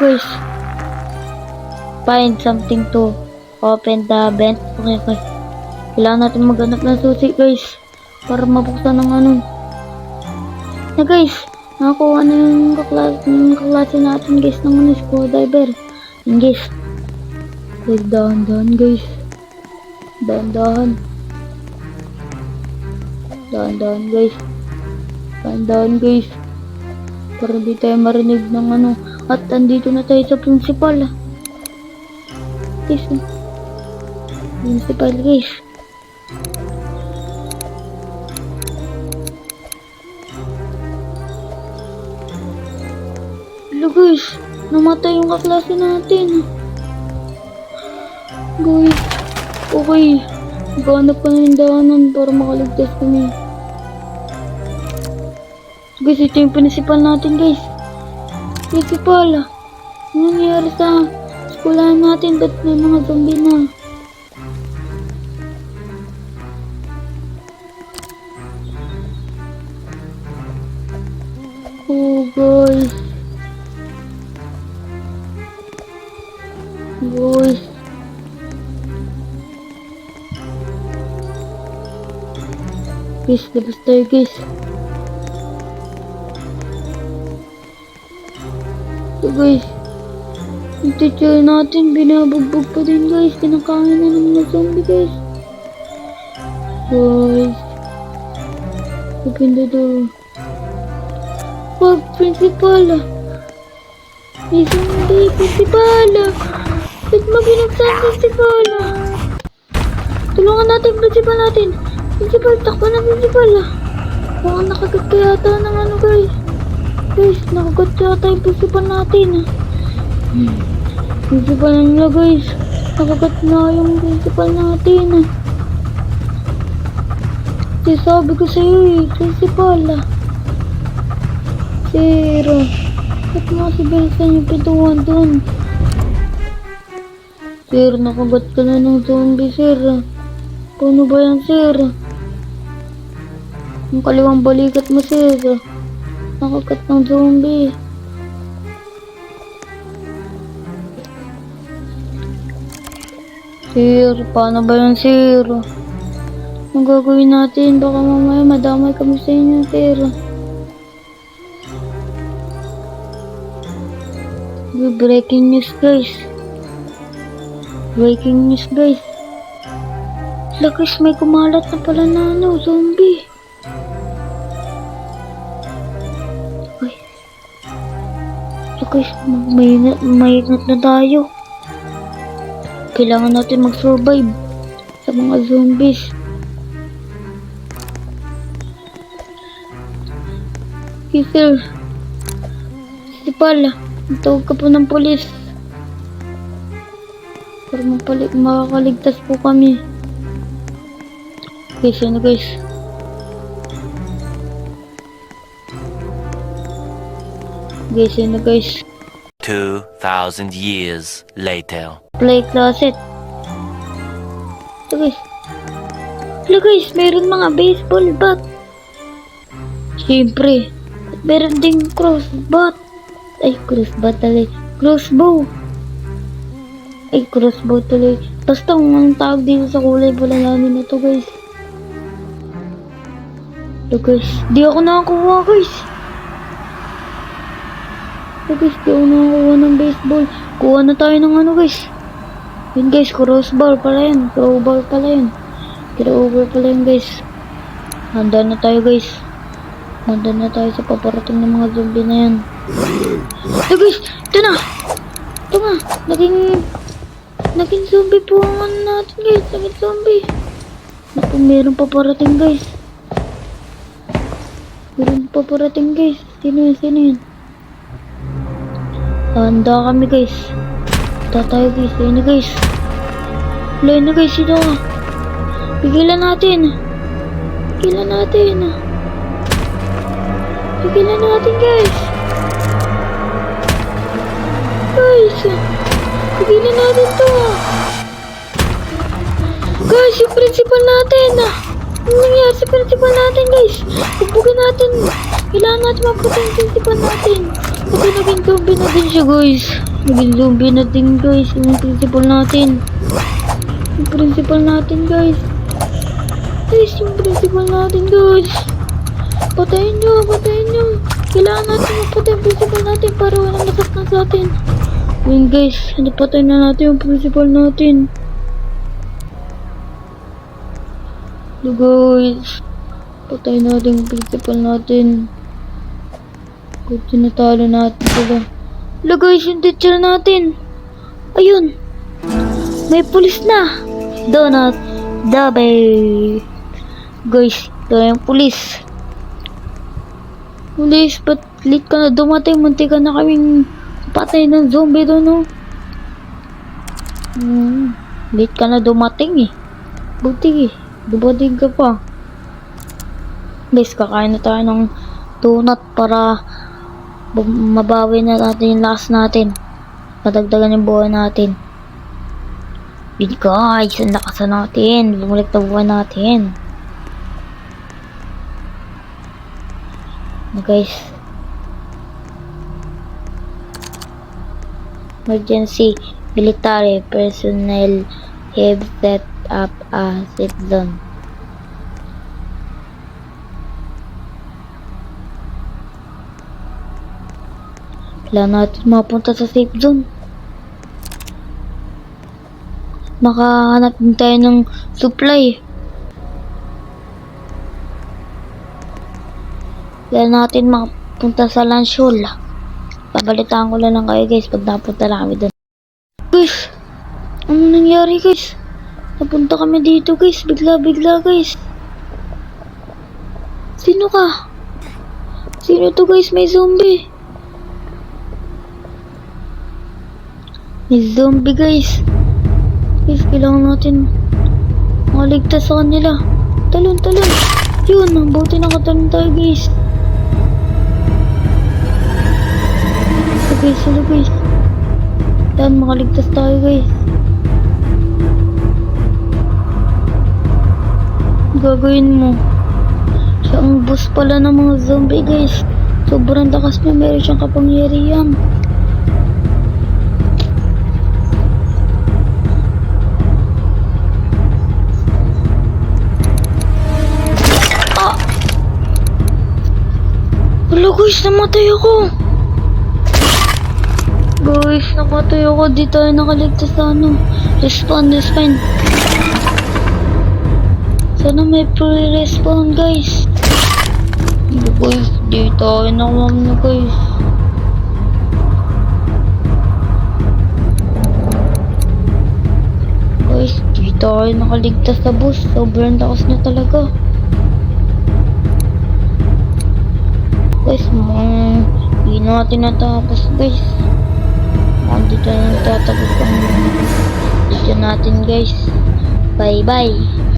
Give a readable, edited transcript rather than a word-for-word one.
Guys, find something to open the vent. Okay, guys. Kailangan natin maghanap ng susi, guys. Para mabuksan ng ano. Na, guys. Nakakuha na yung kaklase natin, guys, ng ano, screwdriver. Yan, guys. Guys, dahan-dahan, guys. Dahan-dahan. Dahan-dahan, guys. Dahan-dahan, guys. Para di tayo marinig ng ano. At andito na tayo sa principal. Guys, principal, guys. Hello, guys. Namatay yung kaklase natin. Guys, okay. Maghanap ka na yung daanan para makaligtas kami. Guys, ito yung principal natin, guys. Principal, ano nangyari sa eskulahan natin? Ba't may mga zombie na? Oh, guys. Guys. Guys, labas tayo, guys. So, guys, yung teacher natin, binabugbog pa din, guys. Kinakain na ng mga zombie, guys. Guys. Open the door. Wag, principal. May zombie, principal. Ba't mo binagsan, principal? Tulungan natin, principal natin. Principal, takbo na, principal. Mukhang nakagat ka yata ng ano, guys. Guys, nakagat yata yung principal natin. Principal na nila, guys. Nakagat na yung principal natin. Kasi sabi ko sa'yo principal. Sir, ba't mo kasi bilisan yung pintuan dun? Sir, nakagat ka na ng zombie, sir. Paano ba yan, sir? Yung kaliwang balikat mo, sir. Nakagat ng zombie. Sir, paano ba yan, sir? Anong gagawin natin? Baka mamaya madamay kami sa inyo, sir. Breaking news, guys. Breaking news, guys. Guys, may kumalat na pala na ano, zombie. Guys, maingat na tayo. Kailangan natin mag-survive sa mga zombies. Okay, sir. Principal, tawag ka po ng polis. Para makakaligtas po kami. Okay, sino, guys? Guys, yun na, guys. 2,000 years later. Play closet. Ito, guys. Ito, guys, meron mga baseball bat. Siyempre. At meron ding crossbat. Ay, crossbat tuloy. Crossbow. Ay, crossbow tuloy. Basta kung anong tawag dito sa kulay pula namin na to, guys. Ito, guys. Di ako nakakuha, guys. Guys, di ako nakakuha ng baseball. Kuha na tayo ng ano, guys. Yun, guys, crossbar pala yan. Crowbar pala yan. Crowbar pala yan, guys. Handa na tayo, guys. Handa na tayo sa paparating ng mga zombie na yan. Ito, guys. Ito na. Ito nga. Naging zombie po ang ano natin, guys. Naging zombie. Naku, meron pa parating, guys. Meron pa parating, guys. Sino yan? Sino yan? Handa kami, guys. Handa tayo, guys. Ayun na, guys. Ayun na, guys. Sino ka? Pigilan natin. Pigilan natin. Pigilan natin, guys. Guys. Pigilan natin to. Guys, yung principal natin. Ano nangyari sa principal natin, guys? Pupukin natin. Kailangan natin mapunta yung principal natin. Kasi naging zombie na din siya, guys. Naging zombie na din guys, yung principal natin. Yung principal natin guys. Guys, yung principal natin guys. Patayin nyo, patayin nyo. Kailangan natin mapatay yung principal natin para walang masaktan sa atin. Yun guys, napatay na natin yung principal natin. So guys, patay natin yung principal natin. Kung tinatalo natin sila. Hello guys, yung teacher natin. Ayun. May pulis na. Donut. Double. Guys, ito yung pulis. Pulis, ba't late ka na dumating? Munti ka na kaming patay ng zombie doon, no? Late ka na dumating eh. Buti eh. Dumating ka pa. Guys, kakain na tayo ng donut para mabawi na natin yung lakas natin. Madagdagan yung buhay natin. Yun guys, ang lakas na natin. Bumalik na buhay natin. Guys. Emergency. Military personnel have set up a safe zone. Kailangan natin mapunta sa safe zone. Makahanap din tayo ng supply. Kailangan natin mapunta sa lunch hall. Babalitaan ko lang kayo guys pag napunta na kami doon. Guys, ano nangyari guys? Napunta kami dito guys, bigla-bigla guys. Sino ka? Sino to guys? May zombie. May zombie guys. Guys, kailangan natin makaligtas sa kanila. Talon, talon. Yun, ang buti nakatalon tayo guys. So guys, hello guys. Yan, makaligtas tayo guys. Gagawin mo. Siya ang boss pala ng mga zombie guys. Sobrang lakas niya, meron siyang kapangyarihan. Wala guys, namatay ako. Guys, namatay ako. Di tayo nakaligtas sa ano. Respawn, respawn. Sana may pre-respawn guys. Hindi guys, di tayo nakamam guys. Guys, di tayo nakaligtas sa boss. Sobrang lakas na talaga. Guys, hindi natin natapos guys. Dito na natatapos ang video natin guys. Bye bye.